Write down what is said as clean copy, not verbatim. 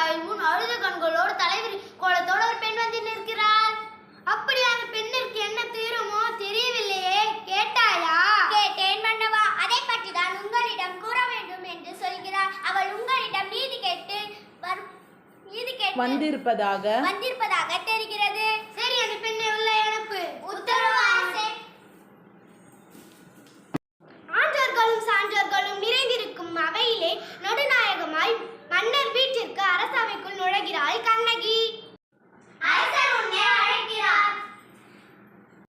வாயில் முன் அழுத கண்களோடு தலைவர் கோலத்தோடு ஒரு பெண் வந்து நிற்கிறாள். அப்படி அந்த பெண்ணிற்கு என்ன தீருமோ தெரியவில்லையே, கேட்டாயா? கேட்டேன் மன்னவா. அதை பற்றி தான் உங்களிடம் கூற வேண்டும் என்று சொல்கிறார். அவள் உங்களிடம் நீதி கேட்டு வந்திருப்பதாக தெரிகிறது. சரி, அந்த பெண்ணை உள்ள அனுப்பு. உத்தரவு அரசே. ஆன்றோர்களும் சான்றோர்களும் நிறைந்திருக்கும் அவையிலே